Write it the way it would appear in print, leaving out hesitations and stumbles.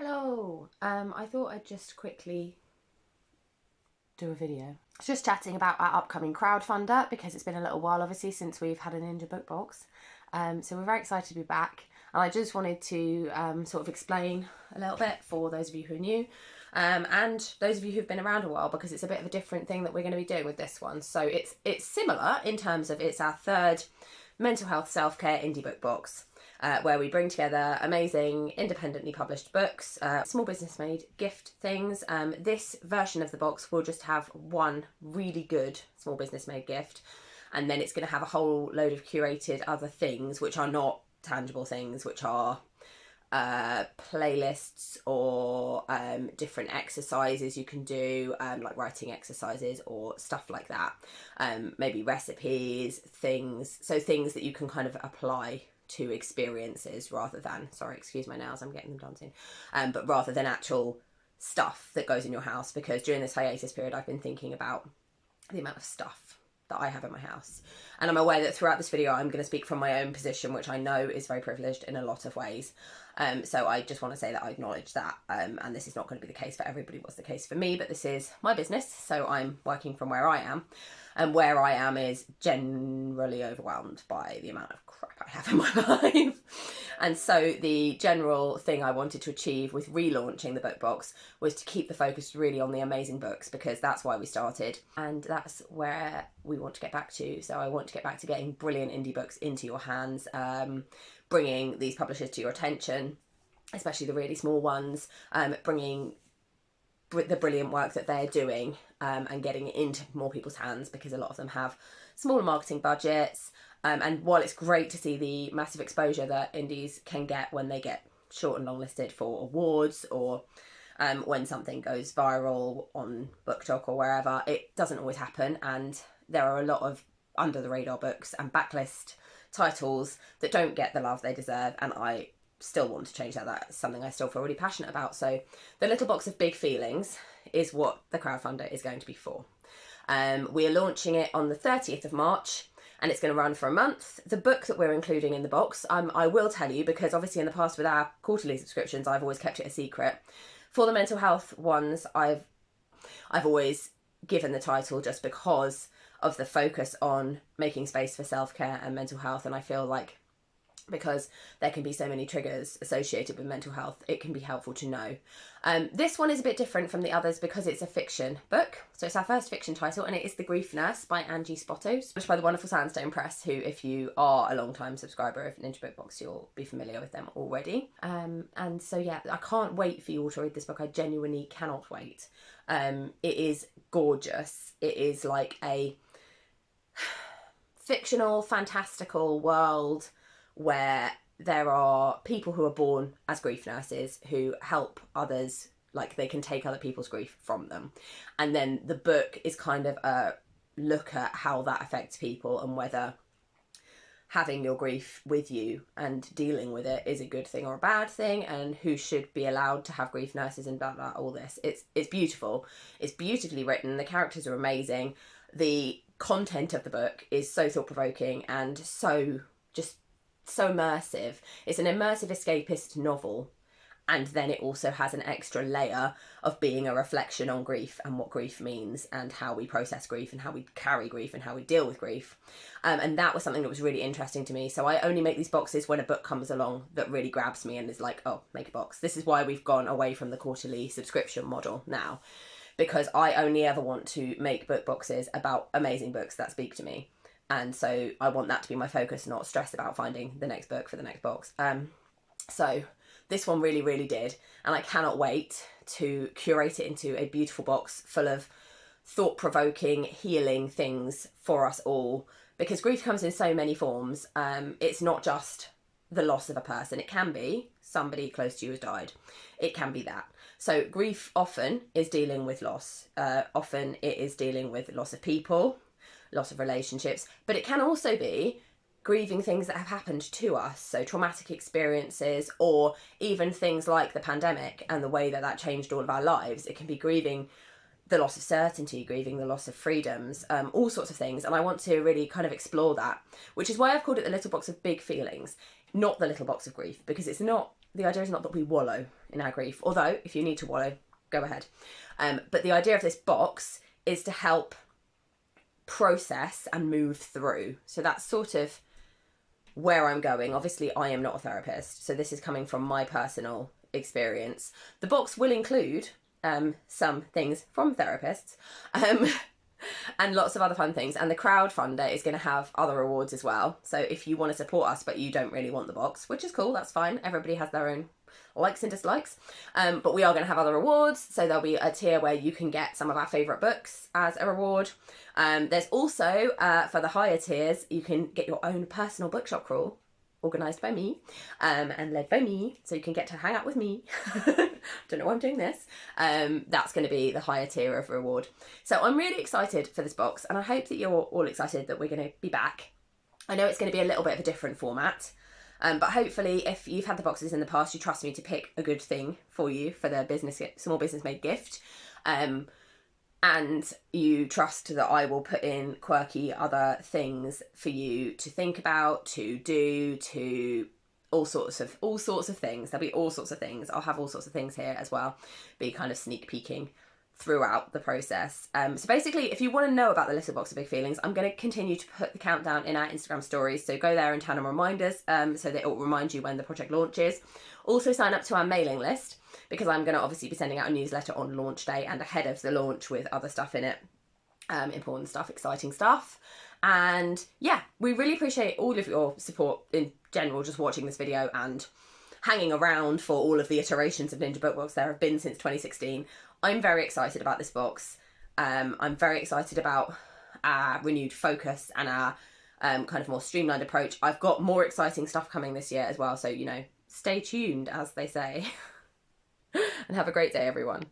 Hello, I thought I'd just quickly do a video. It's just chatting about our upcoming crowdfunder because it's been a little while obviously since we've had a Ninja book box. So we're very excited to be back, and I just wanted to sort of explain a little bit for those of you who are new and those of you who've been around a while, because it's a bit of a different thing that we're going to be doing with this one. So it's similar in terms of it's our third mental health self-care indie book box. Where we bring together amazing independently published books, small business made gift things. This version of the box will just have one really good small business made gift, and then it's going to have a whole load of curated other things which are not tangible things, which are playlists or different exercises you can do, like writing exercises or stuff like that. Maybe recipes, things that you can kind of apply to experiences rather than, sorry, excuse my nails, I'm getting them done soon, but rather than actual stuff that goes in your house, because during this hiatus period I've been thinking about the amount of stuff that I have in my house, and I'm aware that throughout this video I'm going to speak from my own position, which I know is very privileged in a lot of ways. So I just want to say that I acknowledge that, and this is not going to be the case for everybody. What's the case for me, but this is my business, so I'm working from where I am, and where I am is generally overwhelmed by the amount of crap I have in my life. And so the general thing I wanted to achieve with relaunching the book box was to keep the focus really on the amazing books, because that's why we started, and that's where we want to get back to. So I want to get back to getting brilliant indie books into your hands, bringing these publishers to your attention, especially the really small ones, bringing the brilliant work that they're doing, and getting it into more people's hands, because a lot of them have smaller marketing budgets. And while it's great to see the massive exposure that indies can get when they get short and long listed for awards, or when something goes viral on BookTok or wherever, it doesn't always happen, and there are a lot of under the radar books and backlist titles that don't get the love they deserve, and I still want to change that. That's something I still feel really passionate about. So the little box of big feelings is what the crowdfunder is going to be for. We are launching it on the 30th of March, and it's going to run for a month. The book that we're including in the box, I will tell you, because obviously in the past with our quarterly subscriptions I've always kept it a secret. For the mental health ones, I've always given the title just because of the focus on making space for self-care and mental health, and I feel like because there can be so many triggers associated with mental health, it can be helpful to know. This one is a bit different from the others because it's a fiction book. So it's our first fiction title, and it is The Grief Nurse by Angie Spottos, published by the wonderful Sandstone Press, who, if you are a long-time subscriber of Ninja Book Box, you'll be familiar with them already. And so yeah, I can't wait for you all to read this book. I genuinely cannot wait. It is gorgeous. It is like a fictional, fantastical world where there are people who are born as grief nurses who help others, like they can take other people's grief from them. And then the book is kind of a look at how that affects people, and whether having your grief with you and dealing with it is a good thing or a bad thing, and who should be allowed to have grief nurses, and blah blah, all this. It's beautiful. It's beautifully written. The characters are amazing. The content of the book is so thought-provoking and so immersive. It's an immersive escapist novel, and then it also has an extra layer of being a reflection on grief and what grief means, and how we process grief, and how we carry grief, and how we deal with grief. And that was something that was really interesting to me. So I only make these boxes when a book comes along that really grabs me and is like, oh, make a box. This is why we've gone away from the quarterly subscription model now, because I only ever want to make book boxes about amazing books that speak to me. And so I want that to be my focus, not stress about finding the next book for the next box. So this one really, really did. And I cannot wait to curate it into a beautiful box full of thought-provoking, healing things for us all. Because grief comes in so many forms. It's not just the loss of a person. It can be somebody close to you has died. It can be that. So grief often is dealing with loss. Often it is dealing with loss of people, loss of relationships, but it can also be grieving things that have happened to us, so traumatic experiences, or even things like the pandemic and the way that that changed all of our lives. It can be grieving the loss of certainty, grieving the loss of freedoms, all sorts of things, and I want to really kind of explore that, which is why I've called it the little box of big feelings, not the little box of grief, because it's not the idea is not that we wallow in our grief, although if you need to wallow, go ahead. But the idea of this box is to help process and move through. So that's sort of where I'm going. Obviously, I am not a therapist, so this is coming from my personal experience. The box will include some things from therapists, and lots of other fun things. And the crowdfunder is going to have other rewards as well. So if you want to support us, but you don't really want the box, which is cool, that's fine. Everybody has their own likes and dislikes. But we are going to have other rewards. So there'll be a tier where you can get some of our favourite books as a reward. There's also, for the higher tiers, you can get your own personal bookshop crawl, organised by me and led by me, so you can get to hang out with me. Don't know why I'm doing this. That's going to be the higher tier of reward. So I'm really excited for this box, and I hope that you're all excited that we're going to be back. I know it's going to be a little bit of a different format, but hopefully if you've had the boxes in the past, you trust me to pick a good thing for you for the small business made gift. And you trust that I will put in quirky other things for you to think about, to do, to all sorts of things. There'll be all sorts of things. I'll have all sorts of things here as well, be kind of sneak peeking throughout the process. So basically, if you want to know about the Little Box of Big Feelings, I'm going to continue to put the countdown in our Instagram stories. So go there and turn on reminders so that it will remind you when the project launches. Also sign up to our mailing list, because I'm going to obviously be sending out a newsletter on launch day and ahead of the launch with other stuff in it. Important stuff, exciting stuff. And yeah, we really appreciate all of your support in general, just watching this video and hanging around for all of the iterations of Ninja Book Box there have been since 2016. I'm very excited about this box. I'm very excited about our renewed focus and our kind of more streamlined approach. I've got more exciting stuff coming this year as well, so, you know, stay tuned, as they say. And have a great day, everyone.